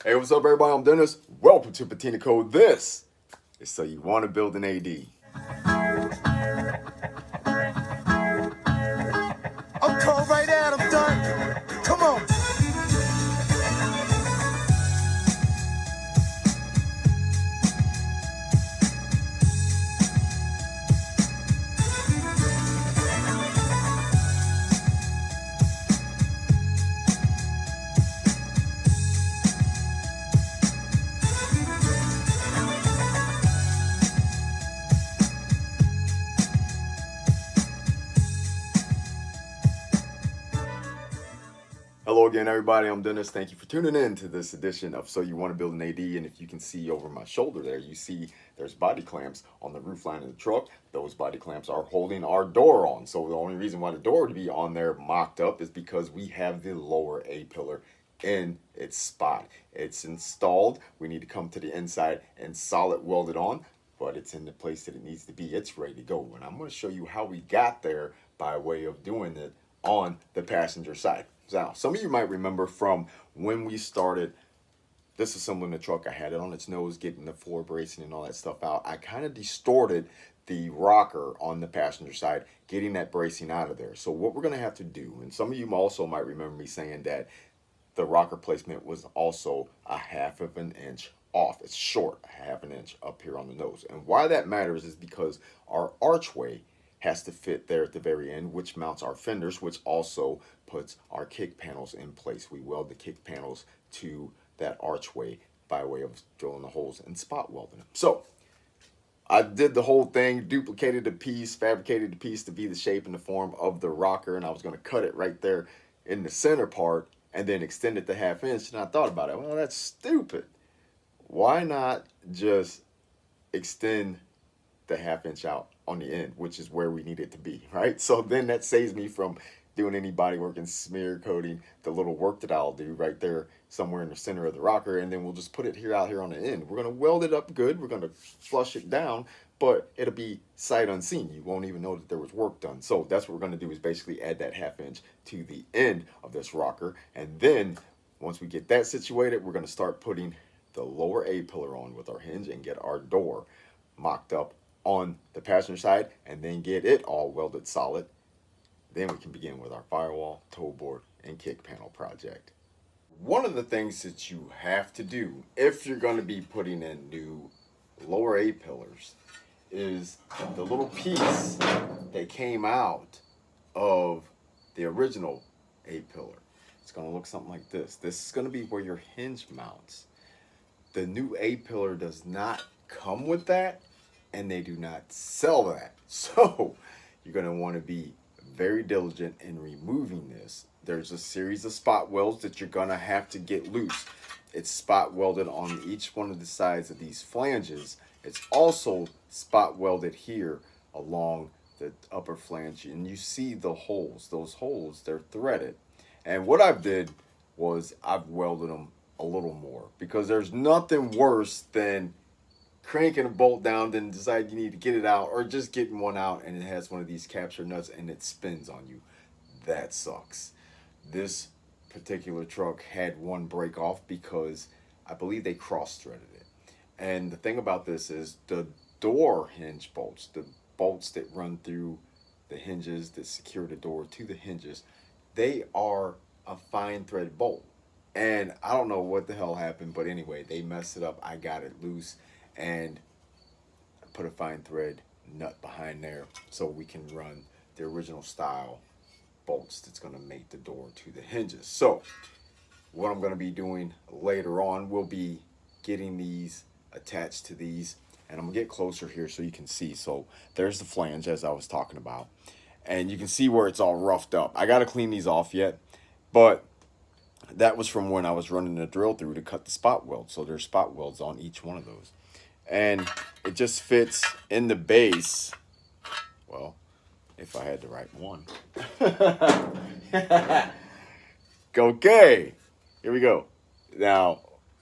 Hey, what's up, everybody? I'm Dennis. Welcome to Patina Code. This is So You Want to Build an AD. I'm cold right out, I'm done. Come on. Hello again, everybody. I'm Dennis. Thank you for tuning in to this edition of So You Want to Build an AD. And if you can see over my shoulder there, you see there's body clamps on the roof line of the truck. Those body clamps are holding our door on. So the only reason why the door would be on there mocked up is because we have the lower A pillar in its spot. It's installed. We need to come to the inside and solid weld it on, but it's in the place that it needs to be. It's ready to go. And I'm going to show you how we got there by way of doing it on the passenger side. Now, some of you might remember from when we started disassembling the truck, I had it on its nose, getting the floor bracing and all that stuff out. I kind of distorted the rocker on the passenger side, getting that bracing out of there. So what we're going to have to do, and some of you also might remember me saying that the rocker placement was also a half of an inch off. It's short, a half an inch up here on the nose. And why that matters is because our archway has to fit there at the very end, which mounts our fenders, which also puts our kick panels in place. We weld the kick panels to that archway by way of drilling the holes and spot welding them. So I did the whole thing, duplicated the piece, fabricated the piece to be the shape and the form of the rocker, and I was going to cut it right there in the center part and then extend it to half inch. And I thought about it, well, that's stupid. Why not just extend the half inch out on the end, which is where we need it to be, right? So then that saves me from doing any body work and smear coating the little work that I'll do right there somewhere in the center of the rocker, and then we'll just put it here out here on the end. We're going to weld it up good, we're going to flush it down, but it'll be sight unseen. You won't even know that there was work done. So that's what we're going to do, is basically add that half inch to the end of this rocker, and then once we get that situated, we're going to start putting the lower A pillar on with our hinge and get our door mocked up on the passenger side, and then get it all welded solid. Then we can begin with our firewall, toe board, and kick panel project. One of the things that you have to do if you're going to be putting in new lower A pillars is the little piece that came out of the original A pillar. It's going to look something like this. This is going to be where your hinge mounts. The new A pillar does not come with that, and they do not sell that. So you're going to want to be very diligent in removing this. There's a series of spot welds that you're going to have to get loose. It's spot welded on each one of the sides of these flanges. It's also spot welded here along the upper flange, and you see the holes. Those holes, they're threaded. And what I've did was I've welded them a little more, because there's nothing worse than cranking a bolt down, then decide you need to get it out, or just getting one out and it has one of these capture nuts and it spins on you. That sucks. This particular truck had one break off because I believe they cross-threaded it. And the thing about this is the door hinge bolts, the bolts that run through the hinges that secure the door to the hinges, they are a fine thread bolt. And I don't know what the hell happened, but anyway, they messed it up. I got it loose and put a fine thread nut behind there so we can run the original style bolts that's going to make the door to the hinges. So what I'm going to be doing later on will be getting these attached to these, and I'm going to get closer here so you can see. So there's the flange, as I was talking about, and you can see where it's all roughed up. I got to clean these off yet, but that was from when I was running the drill through to cut the spot weld. So there's spot welds on each one of those, and it just fits in the base. Well, if I had the right one. Okay, here we go. Now,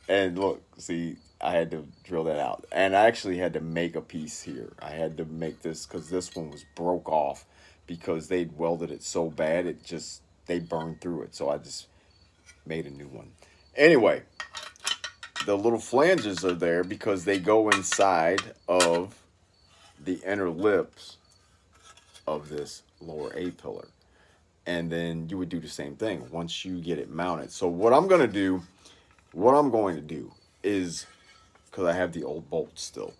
and look, see, I had to drill that out, and I actually had to make a piece here. I had to make this because this one was broke off because they'd welded it so bad they burned through it. So I just made a new one. Anyway, the little flanges are there because they go inside of the inner lips of this lower A pillar. And then you would do the same thing once you get it mounted. So what I'm going to do is, because I have the old bolts still,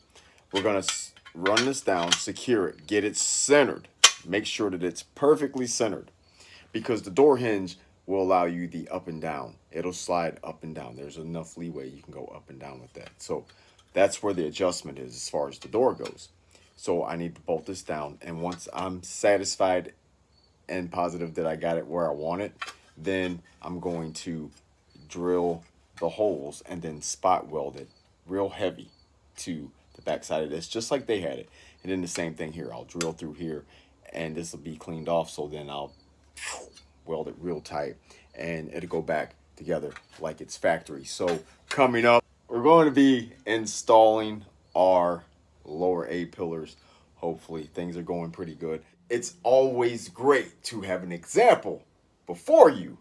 we're going to run this down, secure it, get it centered. Make sure that it's perfectly centered, because the door hinge will allow you the up and down. It'll slide up and down. There's enough leeway you can go up and down with that. So that's where the adjustment is as far as the door goes. So I need to bolt this down, and once I'm satisfied and positive that I got it where I want it, then I'm going to drill the holes and then spot weld it real heavy to the back side of this, just like they had it. And then the same thing here. I'll drill through here, and this will be cleaned off, so then I'll weld it real tight, and it'll go back together like it's factory. So coming up, we're going to be installing our lower A pillars. Hopefully things are going pretty good. It's always great to have an example before you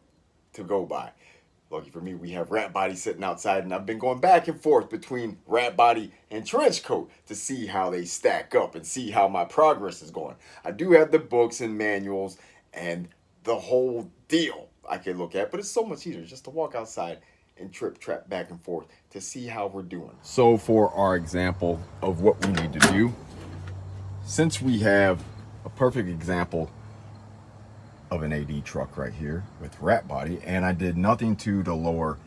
to go by. Lucky for me, we have Rat Body sitting outside, and I've been going back and forth between Rat Body and Trench Coat to see how they stack up and see how my progress is going. I do have the books and manuals and the whole deal I can look at, but it's so much easier just to walk outside and trap back and forth to see how we're doing. So for our example of what we need to do, since we have a perfect example of an AD truck right here with Rat Body, and I did nothing to the lower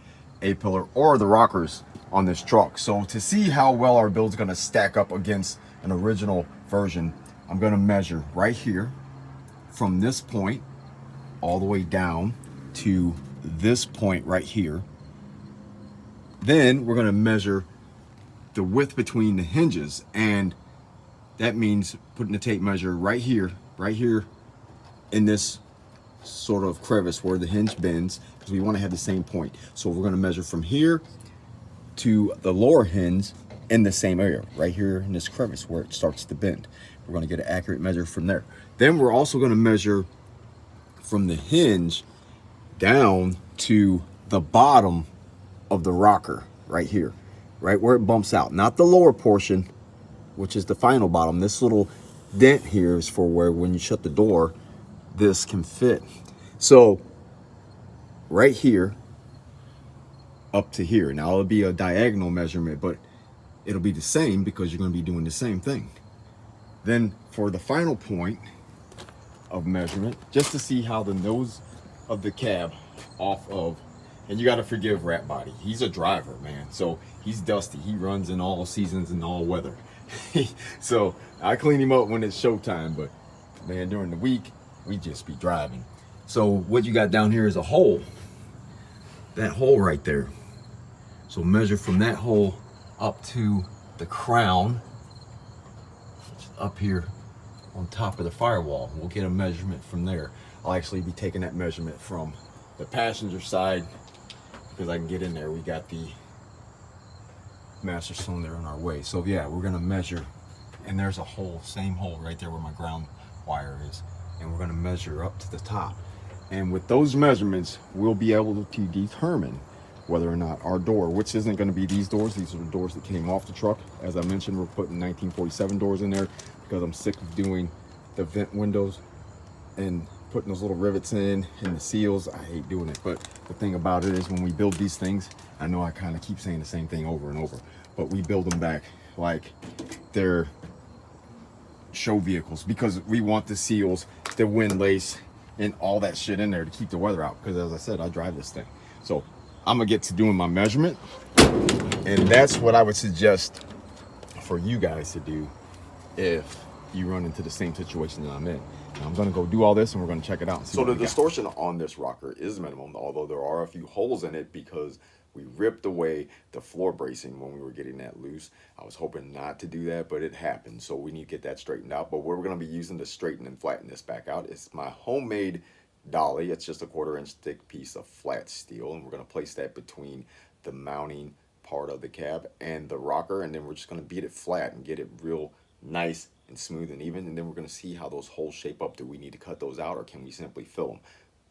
A pillar or the rockers on this truck. So to see how well our build's gonna stack up against an original version, I'm gonna measure right here from this point all the way down to this point right here. Then we're gonna measure the width between the hinges, and that means putting the tape measure right here in this sort of crevice where the hinge bends, because we want to have the same point. So we're going to measure from here to the lower hinge in the same area, right here in this crevice where it starts to bend. We're going to get an accurate measure from there. Then we're also going to measure from the hinge down to the bottom of the rocker right here, right where it bumps out, not the lower portion, which is the final bottom. This little dent here is for where when you shut the door, this can fit. So right here up to here. Now it'll be a diagonal measurement, but it'll be the same because you're going to be doing the same thing. Then for the final point of measurement, just to see how the nose of the cab off of, and you got to forgive Rat Body. He's a driver, man. So he's dusty. He runs in all seasons and all weather. So I clean him up when it's showtime, but man, during the week, we just be driving. So what you got down here is a hole. That hole right there. So measure from that hole up to the crown, which is up here on top of the firewall. We'll get a measurement from there. I'll actually be taking that measurement from the passenger side because I can get in there. We got the master cylinder on our way. So yeah, we're gonna measure, and there's a hole, same hole right there where my ground wire is, and we're gonna measure up to the top. And with those measurements, we'll be able to determine whether or not our door, which isn't going to be these doors, these are the doors that came off the truck. As I mentioned, we're putting 1947 doors in there because I'm sick of doing the vent windows and putting those little rivets in and the seals. I hate doing it, but the thing about it is when we build these things, I know I kind of keep saying the same thing over and over, but we build them back like they're show vehicles because we want the seals, the wind lace, and all that shit in there to keep the weather out, because as I said, I drive this thing. So I'm gonna get to doing my measurement, and that's what I would suggest for you guys to do if you run into the same situation that I'm in. Now, I'm gonna go do all this and we're gonna check it out and see. So the distortion on this rocker is minimum, although there are a few holes in it because we ripped away the floor bracing when we were getting that loose. I was hoping not to do that, but it happened. So we need to get that straightened out. But what we're going to be using to straighten and flatten this back out is my homemade dolly. It's just a 1/4-inch thick piece of flat steel. And we're going to place that between the mounting part of the cab and the rocker. And then we're just going to beat it flat and get it real nice and smooth and even. And then we're going to see how those holes shape up. Do we need to cut those out, or can we simply fill them?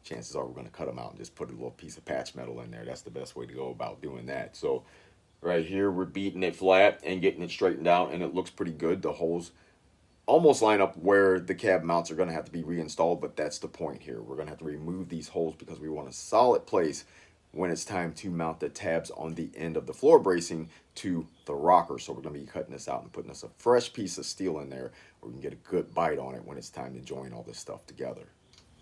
Chances are we're going to cut them out and just put a little piece of patch metal in there. That's the best way to go about doing that. So Right here, we're beating it flat and getting it straightened out, and it looks pretty good. The holes almost line up where the cab mounts are going to have to be reinstalled, but that's the point here. We're going to have to remove these holes because we want a solid place when it's time to mount the tabs on the end of the floor bracing to the rocker. So we're going to be cutting this out and putting us a fresh piece of steel in there where we can get a good bite on it when it's time to join all this stuff together.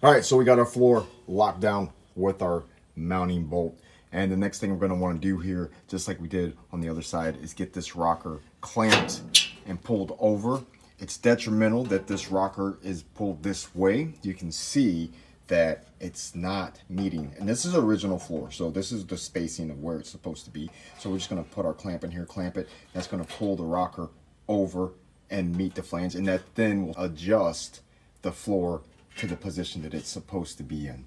All right, so we got our floor locked down with our mounting bolt. And the next thing we're going to want to do here, just like we did on the other side, is get this rocker clamped and pulled over. It's detrimental that this rocker is pulled this way. You can see that it's not meeting, and this is original floor, so this is the spacing of where it's supposed to be. So we're just going to put our clamp in here, clamp it. That's going to pull the rocker over and meet the flange, and that then will adjust the floor to the position that it's supposed to be in.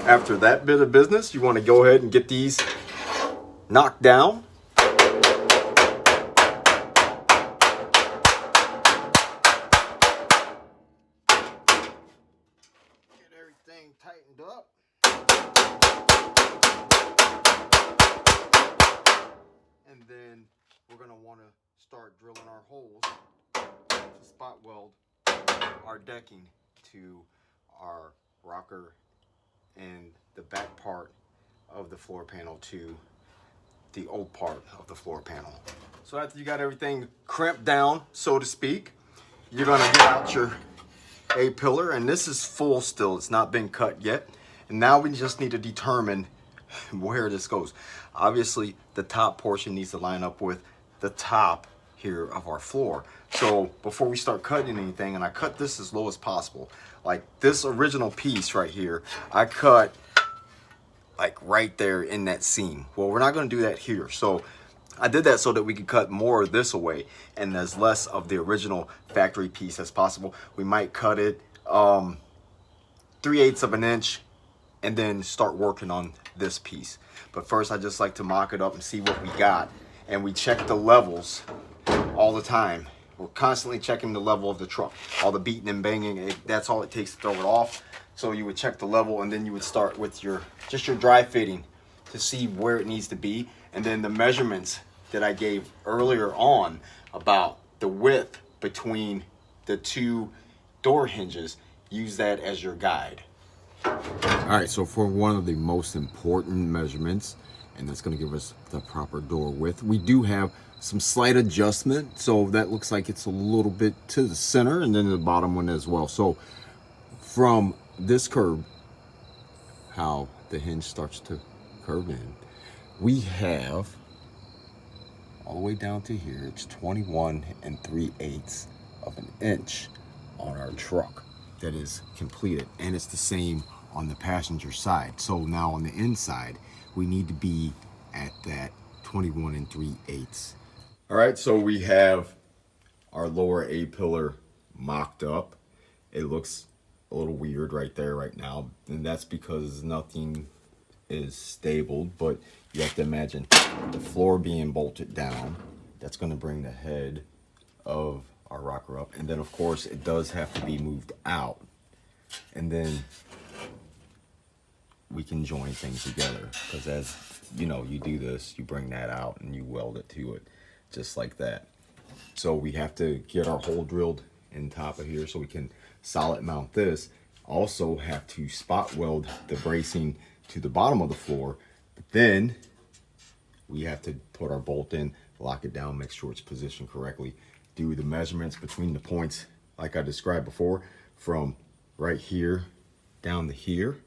After that bit of business, you want to go ahead and get these knocked down. Get everything tightened up. And then we're going to want to start drilling our holes to spot weld our decking to our rocker and the back part of the floor panel to the old part of the floor panel. So after you got everything crimped down, so to speak, you're gonna get out your A-pillar, and this is full still, it's not been cut yet. And now we just need to determine where this goes. Obviously, the top portion needs to line up with the top here of our floor. So before we start cutting anything, and I cut this as low as possible, like this original piece right here, I cut like right there in that seam. Well, we're not going to do that here. So I did that so that we could cut more of this away and as less of the original factory piece as possible. We might cut it 3/8 of an inch and then start working on this piece. But first, I just like to mock it up and see what we got. And we check the levels all the time. We're constantly checking the level of the truck. All the beating and banging, that's all it takes to throw it off. So you would check the level, and then you would start with your dry fitting to see where it needs to be. And then the measurements that I gave earlier on about the width between the two door hinges, use that as your guide. All right, so for one of the most important measurements, and that's going to give us the proper door width, we do have some slight adjustment. So that looks like it's a little bit to the center, and then the bottom one as well. So from this curve, how the hinge starts to curve in, we have all the way down to here, it's 21 3/8 of an inch on our truck that is completed. And it's the same on the passenger side. So now on the inside, we need to be at that 21 3/8. All right, so we have our lower A-pillar mocked up. It looks a little weird right there right now, and that's because nothing is stable. But you have to imagine the floor being bolted down. That's going to bring the head of our rocker up, and then of course it does have to be moved out, and then we can join things together, because as you know, you do this, you bring that out and you weld it to it just like that. So we have to get our hole drilled in top of here so we can solid mount this. Also have to spot weld the bracing to the bottom of the floor, but then we have to put our bolt in, lock it down, make sure it's positioned correctly, do the measurements between the points like I described before, from right here down to here.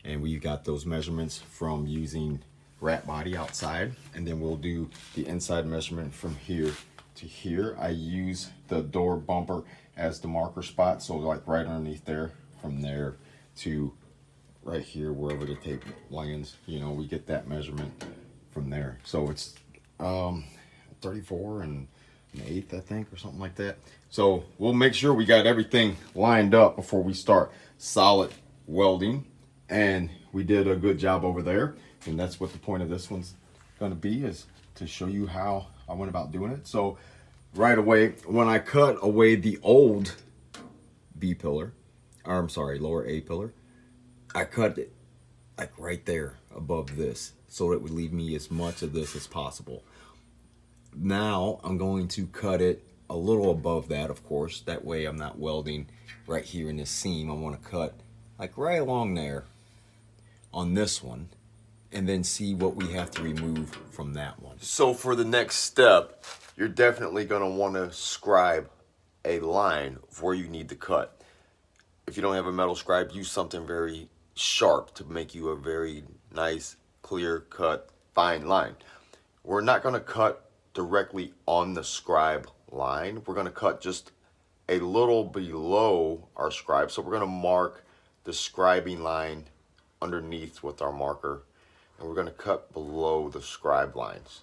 And we've got those measurements from using rat body outside, and then we'll do the inside measurement from here to here. I use the door bumper as the marker spot, so like right underneath there, from there to right here, wherever the tape lands, you know, we get that measurement from there. So it's 34 and an eighth, I think, or something like that. So we'll make sure we got everything lined up before we start solid welding, and we did a good job over there. And that's what the point of this one's going to be, is to show you how I went about doing it. So right away, when I cut away the old B pillar, or I'm sorry, lower A pillar, I cut it like right there above this so it would leave me as much of this as possible. Now I'm going to cut it a little above that, of course. That way I'm not welding right here in this seam. I want to cut like right along there on this one and then see what we have to remove from that one. So for the next step, you're definitely going to want to scribe a line of where you need to cut. If you don't have a metal scribe, use something very sharp to make you a very nice, clear cut, fine line. We're not going to cut directly on the scribe line. We're going to cut just a little below our scribe. So we're going to mark the scribing line underneath with our marker, and we're going to cut below the scribe lines.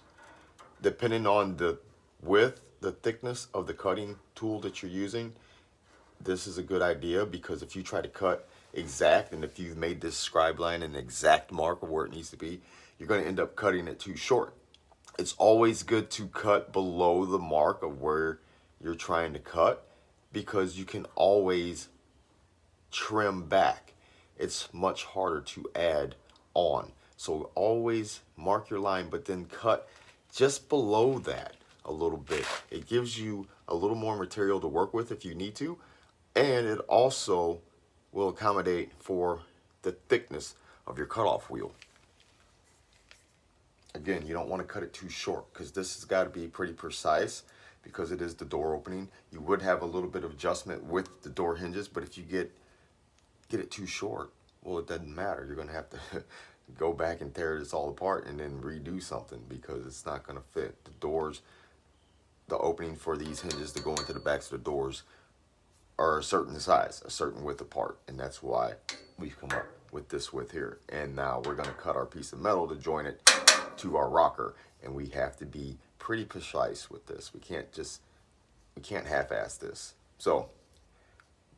Depending on the width, the thickness of the cutting tool that you're using, this is a good idea, because if you try to cut exact, and if you've made this scribe line an exact mark of where it needs to be, you're going to end up cutting it too short. It's always good to cut below the mark of where you're trying to cut, because you can always trim back. It's much harder to add on. So always mark your line, but then cut just below that a little bit. It gives you a little more material to work with if you need to, and it also will accommodate for the thickness of your cutoff wheel. Again, you don't want to cut it too short, because this has got to be pretty precise, because it is the door opening. You would have a little bit of adjustment with the door hinges, but if you get it too short, well, it doesn't matter. You're going to have to go back and tear this all apart and then redo something, because it's not going to fit. The doors, the opening for these hinges to go into the backs of the doors are a certain size, a certain width apart, and that's why we've come up with this width here. And now we're going to cut our piece of metal to join it to our rocker, and we have to be pretty precise with this. We can't half-ass this. So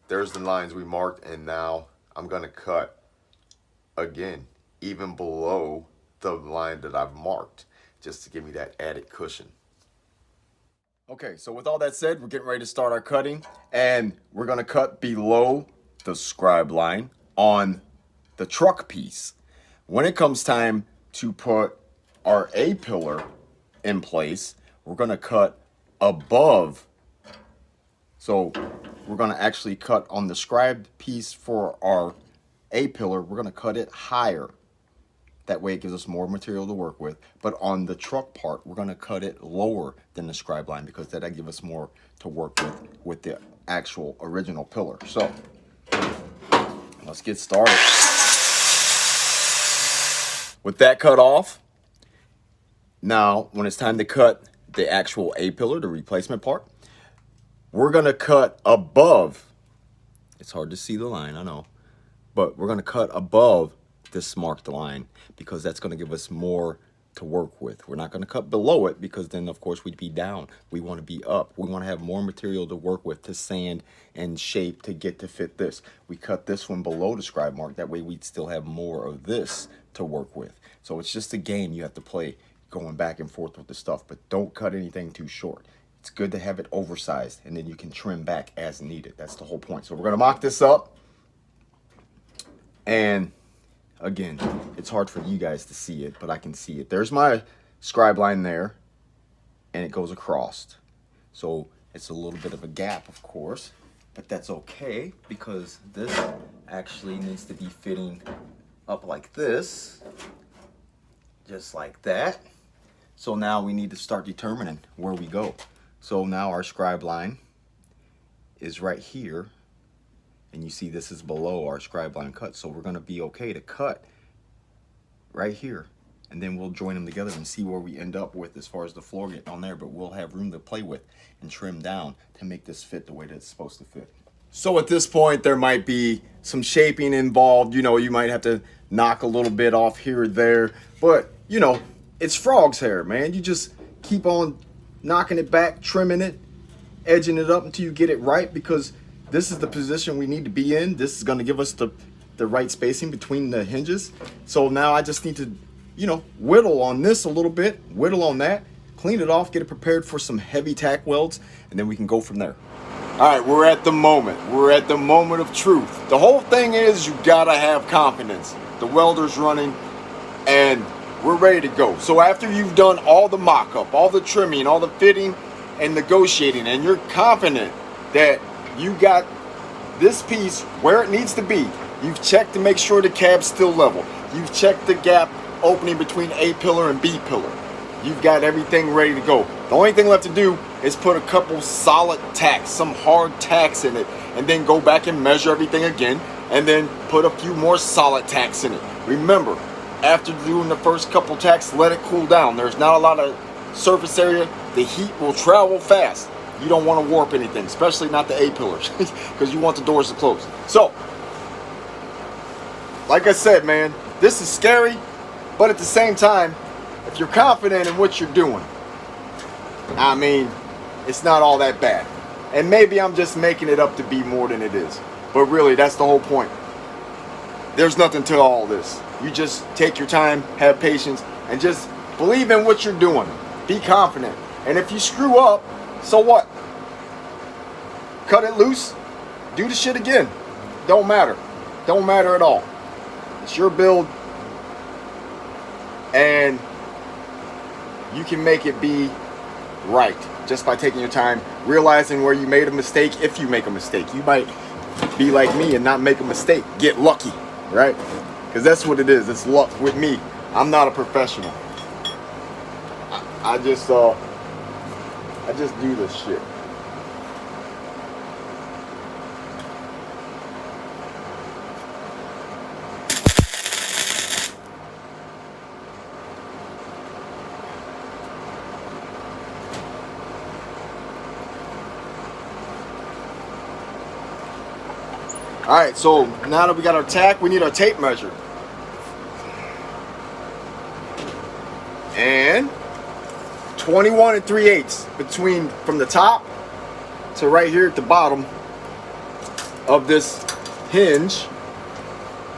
there's the lines we marked, and now I'm going to cut again even below the line that I've marked, just to give me that added cushion. Okay, so with all that said, we're getting ready to start our cutting, and we're going to cut below the scribe line on the truck piece. When it comes time to put our A pillar in place, we're going to cut above. So we're going to actually cut on the scribed piece for our A pillar. We're going to cut it higher. That way it gives us more material to work with. But on the truck part, we're going to cut it lower than the scribe line, because that'll give us more to work with the actual original pillar. So let's get started. With that cut off, now when it's time to cut the actual A pillar, the replacement part, we're going to cut above. It's hard to see the line, I know. But we're going to cut above this marked line, because that's going to give us more to work with. We're not going to cut below it, because then of course we'd be down. We want to be up. We want to have more material to work with, to sand and shape to get to fit this. We cut this one below the scribe mark. That way we'd still have more of this to work with. So it's just a game you have to play, going back and forth with the stuff, but don't cut anything too short. It's good to have it oversized, and then you can trim back as needed. That's the whole point. So we're going to mock this up, and again, it's hard for you guys to see it, but I can see it. There's my scribe line there, and it goes across. So it's a little bit of a gap, of course, but that's okay, because this actually needs to be fitting up like this, just like that. So now we need to start determining where we go. So now our scribe line is right here, and you see this is below our scribe line cut. So we're going to be okay to cut right here, and then we'll join them together and see where we end up with as far as the floor getting on there. But we'll have room to play with and trim down to make this fit the way that it's supposed to fit. So at this point, there might be some shaping involved. You know, you might have to knock a little bit off here or there, but you know, it's frog's hair, man. You just keep on knocking it back, trimming it, edging it up until you get it right, because this is the position we need to be in. This is going to give us the right spacing between the hinges. So now I just need to, you know, whittle on this a little bit, whittle on that, clean it off, get it prepared for some heavy tack welds, and then we can go from there. All right, we're at the moment. We're at the moment of truth. The whole thing is you gotta have confidence. The welder's running and we're ready to go. So after you've done all the mock-up, all the trimming, all the fitting and negotiating, and you're confident that you got this piece where it needs to be, you've checked to make sure the cab's still level. You've checked the gap opening between A pillar and B pillar. You've got everything ready to go. The only thing left to do is put a couple solid tacks, some hard tacks in it, and then go back and measure everything again, and then put a few more solid tacks in it. Remember, after doing the first couple tacks, let it cool down. There's not a lot of surface area. The heat will travel fast. You don't want to warp anything, especially not the A pillars, because you want the doors to close. So, like I said, man, this is scary, but at the same time, if you're confident in what you're doing, I mean, it's not all that bad. And maybe I'm just making it up to be more than it is. But really, that's the whole point. There's nothing to all this. You just take your time, have patience, and just believe in what you're doing. Be confident. And if you screw up, so what? Cut it loose. Do the shit again. Don't matter. Don't matter at all. It's your build. And you can make it be right just by taking your time, realizing where you made a mistake. If you make a mistake, you might be like me and not make a mistake. Get lucky, right? Because that's what it is. It's luck with me. I'm not a professional. I just do this shit. All right, so now that we got our tack, we need our tape measure. And 21 3/8 between from the top to right here at the bottom of this hinge,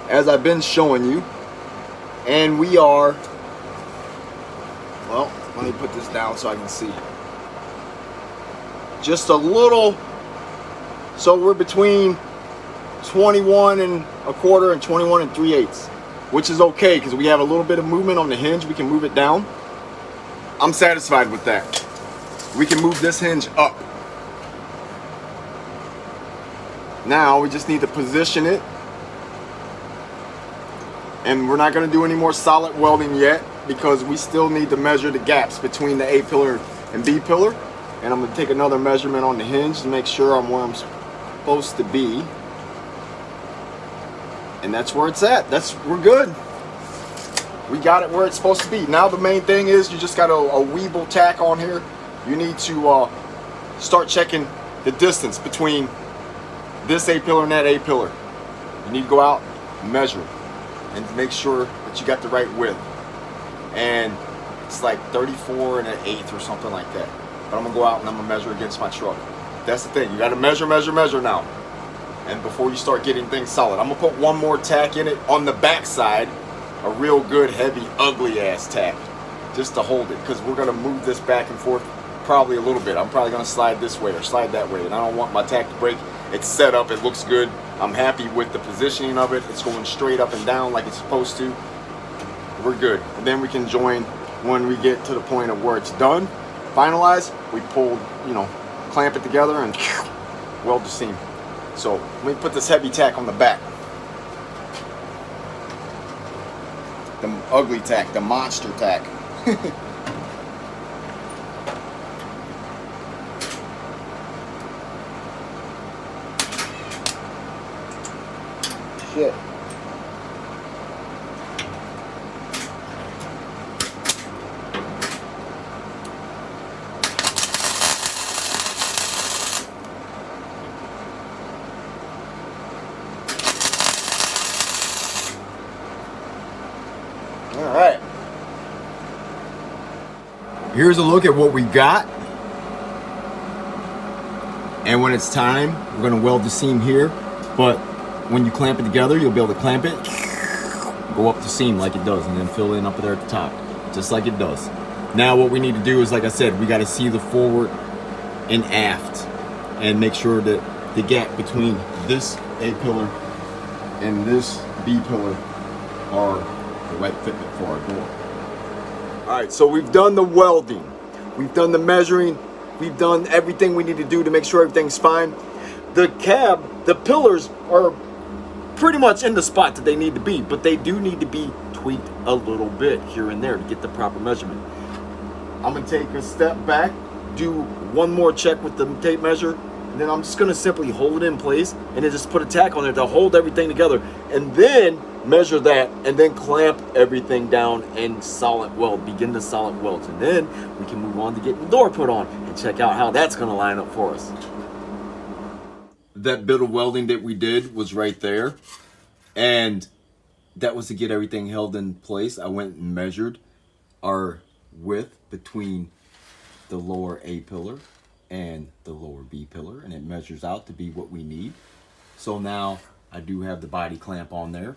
as I've been showing you. And we are, well, let me put this down so I can see. Just a little, so we're between 21 1/4 and 21 3/8, which is okay because we have a little bit of movement on the hinge. We can move it down. I'm satisfied with that. We can move this hinge up. Now we just need to position it, and we're not going to do any more solid welding yet because we still need to measure the gaps between the A pillar and B pillar. And I'm going to take another measurement on the hinge to make sure I'm where I'm supposed to be. And that's where it's at. We're good. We got it where it's supposed to be. Now the main thing is you just got a Weeble tack on here. You need to start checking the distance between this A pillar and that A pillar. You need to go out and measure and make sure that you got the right width. And it's like 34 1/8 or something like that. But I'm gonna go out and I'm gonna measure against my truck. That's the thing. You gotta measure now. And before you start getting things solid, I'm gonna put one more tack in it on the back side, a real good, heavy, ugly ass tack, just to hold it, because we're gonna move this back and forth probably a little bit. I'm probably gonna slide this way or slide that way, and I don't want my tack to break. It's set up, it looks good. I'm happy with the positioning of it. It's going straight up and down like it's supposed to. We're good. And then we can join when we get to the point of where it's done, finalized. We pull, clamp it together and weld the seam. So let me put this heavy tack on the back. The ugly tack, the monster tack. Shit. All right. Here's a look at what we got. And when it's time, we're going to weld the seam here. But when you clamp it together, you'll be able to clamp it, go up the seam like it does, and then fill in up there at the top, just like it does. Now what we need to do is, like I said, we got to see the forward and aft and make sure that the gap between this A pillar and this B pillar are the right fitment for our door. All right, so we've done the welding, we've done the measuring, we've done everything we need to do to make sure everything's fine. The cab, the pillars are pretty much in the spot that they need to be, but they do need to be tweaked a little bit here and there to get the proper measurement. I'm gonna take a step back, do one more check with the tape measure, and then I'm just gonna simply hold it in place and then just put a tack on there to hold everything together, and then measure that, and then clamp everything down and solid weld, begin the solid welds, and then we can move on to getting the door put on and check out how that's gonna line up for us. That bit of welding that we did was right there, and that was to get everything held in place. I went and measured our width between the lower A pillar and the lower B pillar, and it measures out to be what we need. So now I do have the body clamp on there,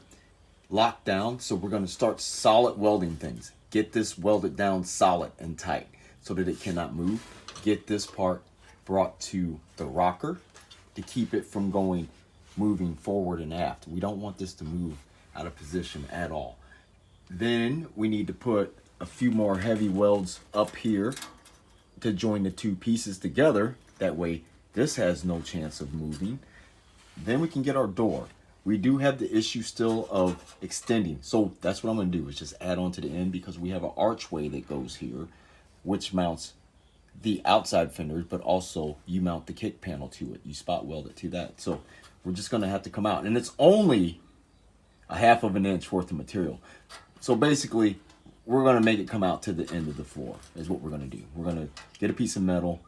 locked down. So we're going to start solid welding things. Get this welded down solid and tight so that it cannot move. Get this part brought to the rocker to keep it from moving forward and aft. We don't want this to move out of position at all. Then we need to put a few more heavy welds up here to join the two pieces together. That way this has no chance of moving. Then we can get our door. We do have the issue still of extending. So that's what I'm gonna do, is just add on to the end, because we have an archway that goes here, which mounts the outside fenders, but also you mount the kick panel to it. You spot weld it to that. So we're just gonna have to come out, and it's only a 1/2 of an inch worth of material. So basically, we're gonna make it come out to the end of the floor is what we're gonna do. We're gonna get a piece of metal,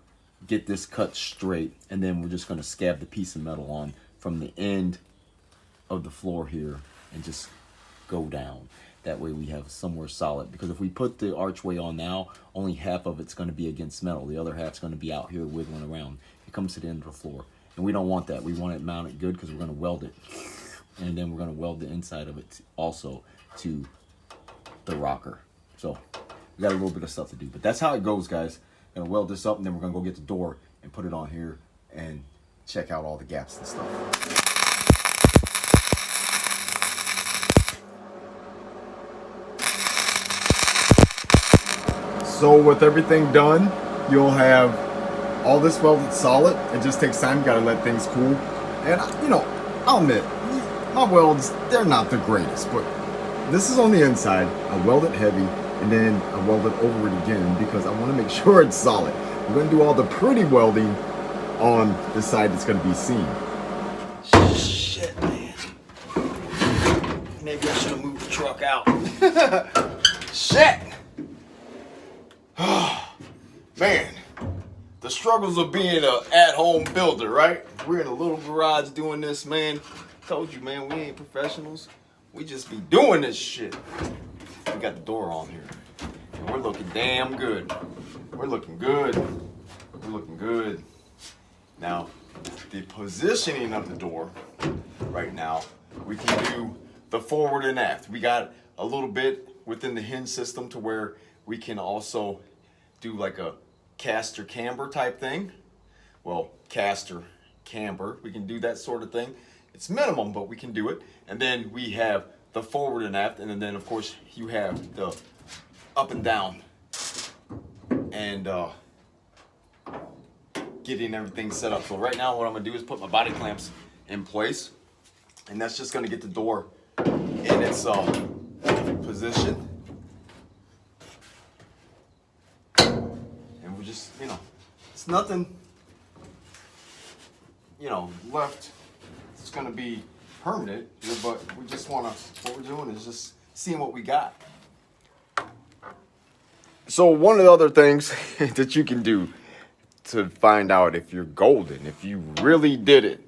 get this cut straight, and then we're just gonna scab the piece of metal on from the end of the floor here and just go down. That way we have somewhere solid, because if we put the archway on now, only 1/2 of it's gonna be against metal. The other half's gonna be out here wiggling around. It comes to the end of the floor, and we don't want that. We want it mounted good, because we're gonna weld it, and then we're gonna weld the inside of it also to the rocker. So we got a little bit of stuff to do, but that's how it goes, guys. Gonna weld this up, and then we're gonna go get the door and put it on here and check out all the gaps and stuff. So with everything done, you'll have all this welded solid. It just takes time. You gotta let things cool. And you know, I'll admit, my welds, they're not the greatest, but this is on the inside. I weld it heavy, and then I weld it over it again because I want to make sure it's solid. We're gonna do all the pretty welding on the side that's gonna be seen. Shit, man. Maybe I should have moved the truck out. Shit. Man, the struggles of being an at-home builder, right? We're in a little garage doing this, man. Told you, man, we ain't professionals. We just be doing this shit. We got the door on here, and we're looking damn good. We're looking good. We're looking good. Now, the positioning of the door right now, we can do the forward and aft. We got a little bit within the hinge system to where we can also do like a caster camber type thing. Well, caster camber, we can do that sort of thing. It's minimum, but we can do it. And then we have the forward and aft, and then of course you have the up and down, and getting everything set up. So right now what I'm gonna do is put my body clamps in place, and that's just gonna get the door in its position. And we're just, you know, it's nothing, you know, left. It's gonna be permanent here, but we just wanna, what we're doing is just seeing what we got. So one of the other things that you can do to find out if you're golden, if you really did it,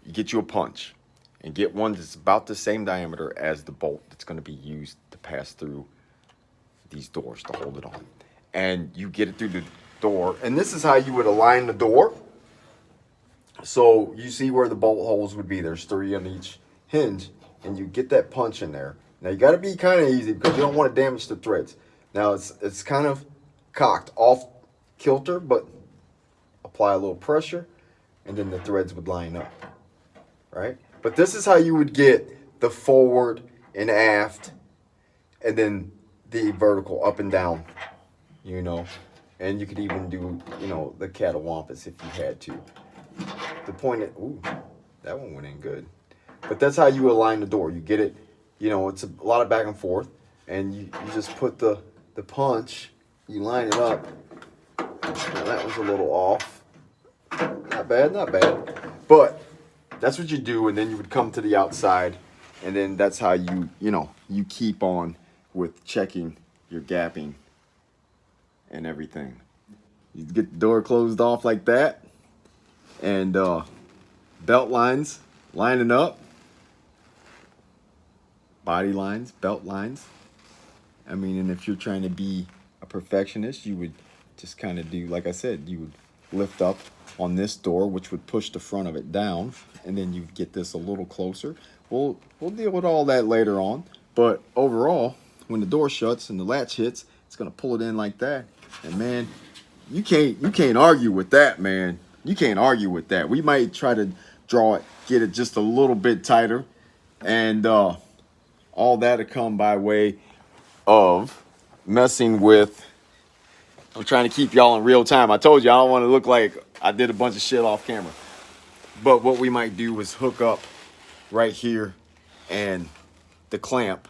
you get you a punch and get one that's about the same diameter as the bolt that's going to be used to pass through these doors to hold it on. And you get it through the door, and this is how you would align the door. So you see where the bolt holes would be. There's 3 on each hinge, and you get that punch in there. Now you got to be kind of easy because you don't want to damage the threads. Now it's kind of cocked off kilter, but apply a little pressure, and then the threads would line up, right? But this is how you would get the forward and aft, and then the vertical up and down, you know. And you could even do, you know, the catawampus if you had to. The point is, ooh, that one went in good. But that's how you align the door. You get it, you know, it's a lot of back and forth. And you just put the punch, you line it up. Now that was a little off. Not bad, not bad. But that's what you do, and then you would come to the outside, and then that's how you keep on with checking your gapping and everything. You get the door closed off like that, and belt lines lining up, body lines, belt lines. I mean, and if you're trying to be a perfectionist, you would just kind of do, like I said, you would lift up on this door, which would push the front of it down, and then you get this a little closer. We'll deal with all that later on, but overall, when the door shuts and the latch hits, it's gonna pull it in like that. And man, you can't argue with that, man. You can't argue with that. We might try to draw it, get it just a little bit tighter, and all that'll come by way of messing with. I'm trying to keep y'all in real time. I told you I don't want to look like I did a bunch of shit off camera. But what we might do is hook up right here and the clamp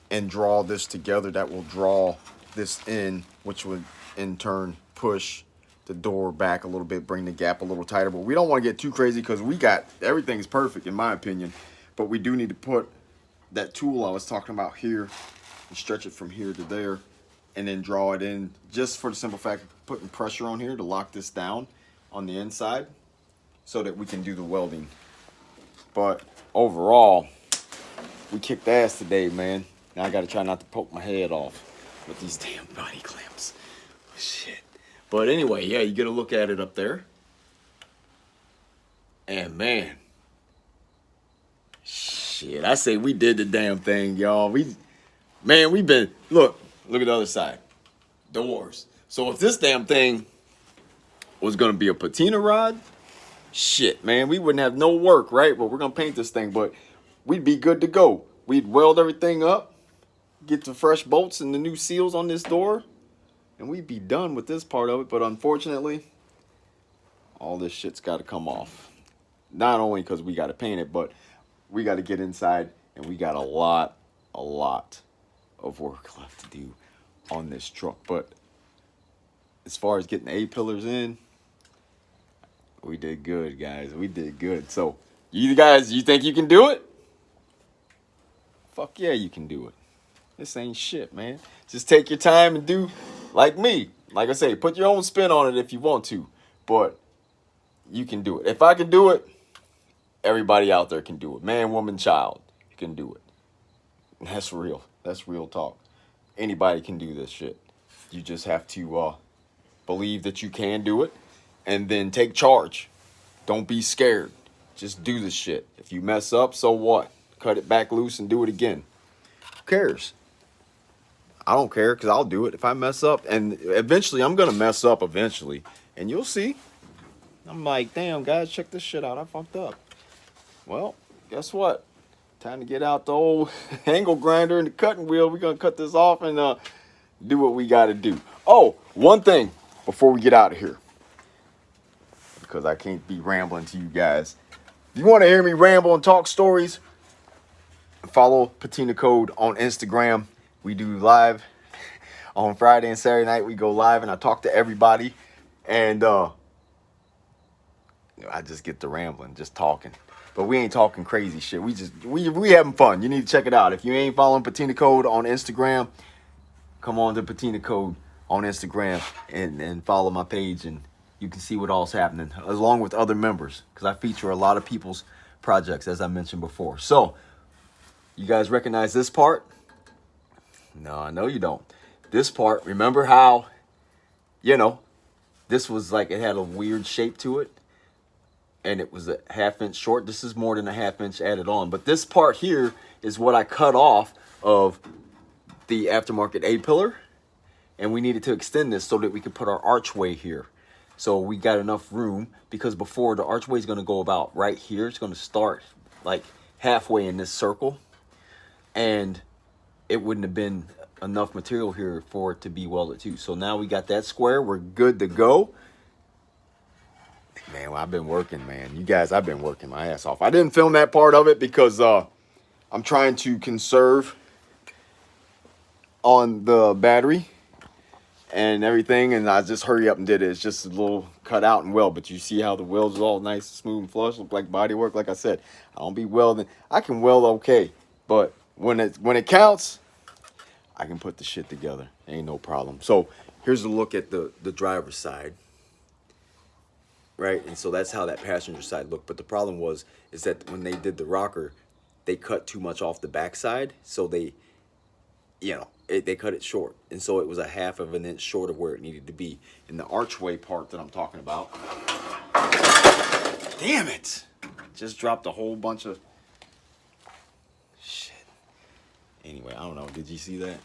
and draw this together. That will draw this in, which would in turn push the door back a little bit, bring the gap a little tighter. But we don't want to get too crazy because everything's perfect in my opinion. But we do need to put that tool I was talking about here and stretch it from here to there, and then draw it in, just for the simple fact of putting pressure on here to lock this down on the inside so that we can do the welding. But overall, we kicked ass today, man. Now I gotta try not to poke my head off with these damn body clamps. Shit. But anyway, yeah, you get a look at it up there. And man, shit, I say we did the damn thing, y'all. We've been, look at the other side. Doors. So if this damn thing was gonna be a patina rod, shit, man, we wouldn't have no work, right? But we're gonna paint this thing, but we'd be good to go. We'd weld everything up, get the fresh bolts and the new seals on this door, and we'd be done with this part of it. But unfortunately, all this shit's gotta come off. Not only because we gotta paint it, but we gotta get inside, and we got a lot of work left to do on this truck. But as far as getting the A-pillars in, we did good, guys. We did good. So you guys, you think you can do it? Fuck yeah, you can do it. This ain't shit, man. Just take your time and do like me. Like I say, put your own spin on it if you want to, but you can do it. If I can do it, everybody out there can do it. Man, woman, child, you can do it. That's real. That's real talk. Anybody can do this shit. You just have to believe that you can do it, and then take charge. Don't be scared. Just do this shit. If you mess up, so what? Cut it back loose and do it again. Who cares? I don't care, because I'll do it. If I mess up, and eventually I'm going to mess up eventually, and you'll see. I'm like, damn, guys, check this shit out. I fucked up. Well, guess what? Time to get out the old angle grinder and the cutting wheel. We're going to cut this off and do what we got to do. Oh, one thing before we get out of here, because I can't be rambling to you guys. If you want to hear me ramble and talk stories, follow patinacode on Instagram. We do live on Friday and Saturday night. We go live and I talk to everybody, and I just get to rambling, just talking. But we ain't talking crazy shit. We having fun. You need to check it out. If you ain't following patinacode on Instagram, come on to patinacode on Instagram and follow my page, and you can see what all's happening, along with other members, because I feature a lot of people's projects, as I mentioned before. So, you guys recognize this part? No, I know you don't. This part, remember how, this was like, it had a weird shape to it, and it was a 1/2 inch short. This is more than a 1/2 inch added on. But this part here is what I cut off of the aftermarket A-pillar, and we needed to extend this so that we could put our archway here. So we got enough room, because before, the archway is going to go about right here. It's going to start like halfway in this circle, and it wouldn't have been enough material here for it to be welded too. So now we got that square. We're good to go. Man, well, I've been working, man. You guys, I've been working my ass off. I didn't film that part of it because I'm trying to conserve on the battery and everything, and I just hurry up and did it. It's just a little cut out and weld, but you see how the welds is all nice, smooth, and flush, look like body work. Like I said, I don't be welding. I can weld okay, but when it counts, I can put the shit together. Ain't no problem. So here's a look at the driver's side, right? And so that's how that passenger side looked. But the problem is that when they did the rocker, they cut too much off the backside, so they cut it short, and so it was a half of an inch short of where it needed to be. In the archway part that I'm talking about, damn it, just dropped a whole bunch of shit. Anyway, I don't know, did you see that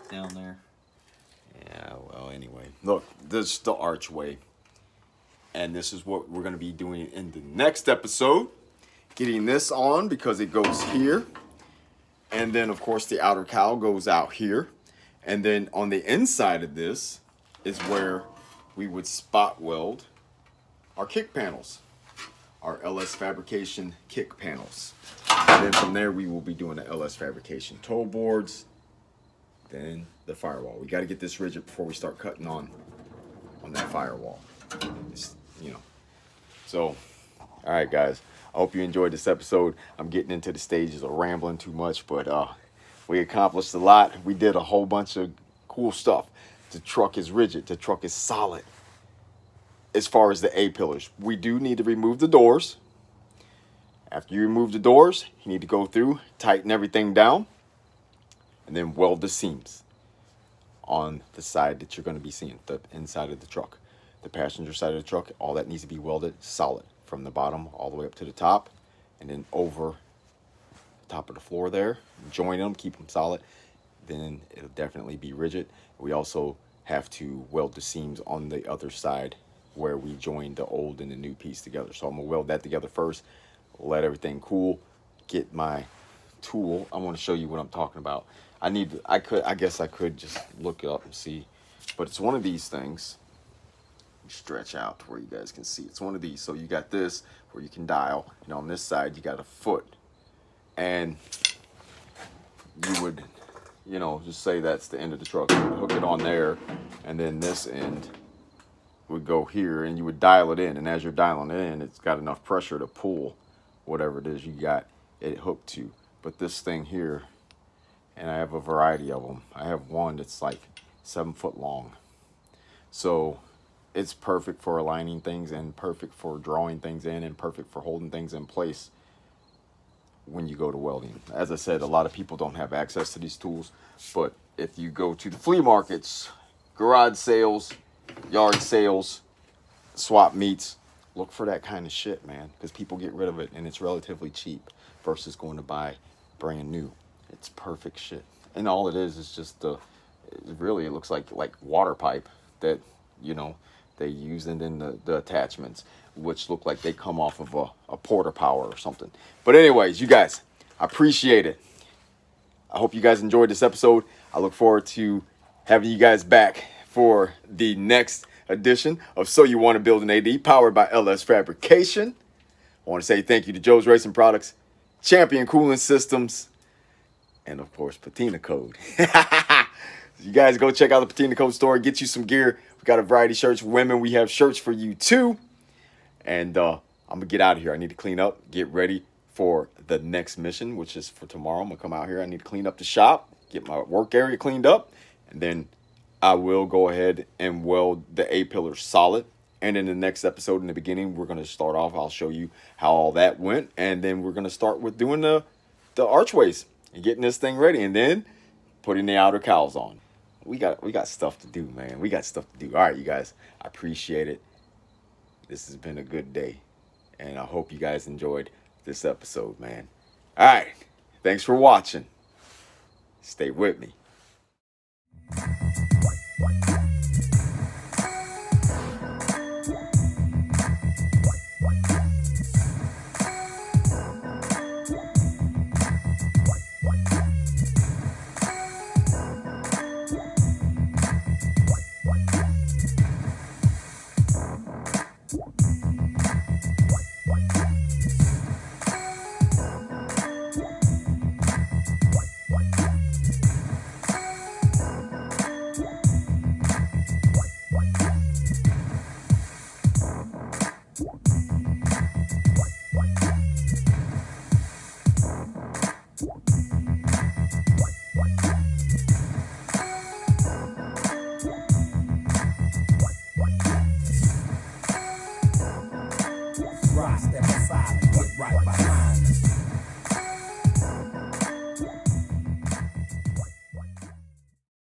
down there? Yeah, well, anyway, look, this is the archway, and this is what we're going to be doing in the next episode. Getting this on because it goes here. And then, of course, the outer cowl goes out here. And then on the inside of this is where we would spot weld our kick panels, our LS Fabrication kick panels. And then from there, we will be doing the LS Fabrication toe boards, then the firewall. We got to get this rigid before we start cutting on that firewall. So, all right, guys. I hope you enjoyed this episode. I'm getting into the stages of rambling too much, but we accomplished a lot. We did a whole bunch of cool stuff. The truck is rigid. The truck is solid. As far as the A-pillars, we do need to remove the doors. After you remove the doors, you need to go through, tighten everything down, and then weld the seams on the side that you're going to be seeing, the inside of the truck. The passenger side of the truck, all that needs to be welded solid, from the bottom all the way up to the top, and then over the top of the floor there. Join them, keep them solid. Then it'll definitely be rigid. We also have to weld the seams on the other side where we join the old and the new piece together. So I'm gonna weld that together first, let everything cool, get my tool. I want to show you what I'm talking about. I guess I could just look it up and see, but it's one of these things. Stretch out to where you guys can see. It's one of these. So you got this where you can dial, and on this side you got a foot, and you would just say that's the end of the truck. You would hook it on there, and then this end would go here, and you would dial it in, and as you're dialing it in, it's got enough pressure to pull whatever it is you got it hooked to. But this thing here, and I have a variety of them. I have one that's like 7 foot long, so it's perfect for aligning things, and perfect for drawing things in, and perfect for holding things in place when you go to welding. As I said, a lot of people don't have access to these tools, but if you go to the flea markets, garage sales, yard sales, swap meets, look for that kind of shit, man, because people get rid of it, and it's relatively cheap versus going to buy brand new. It's perfect shit, and all it is just it looks like water pipe that they use, and then the attachments, which look like they come off of a porta power or something. But anyways, you guys, I appreciate it. I hope you guys enjoyed this episode. I look forward to having you guys back for the next edition of So You Want to Build an AD, powered by LS Fabrication. I want to say thank you to Joe's Racing Products, Champion Cooling Systems, and of course, Patina Code. You guys go check out the Patina Code store, get you some gear. We got a variety of shirts. Women, we have shirts for you too. And I'm going to get out of here. I need to clean up, get ready for the next mission, which is for tomorrow. I'm going to come out here. I need to clean up the shop, get my work area cleaned up, and then I will go ahead and weld the A-pillar solid. And in the next episode, in the beginning, we're going to start off. I'll show you how all that went. And then we're going to start with doing the archways and getting this thing ready, and then putting the outer cowls on. We got stuff to do, man. We got stuff to do. All right, you guys, I appreciate it. This has been a good day, and I hope you guys enjoyed this episode, man. All right, thanks for watching. Stay with me.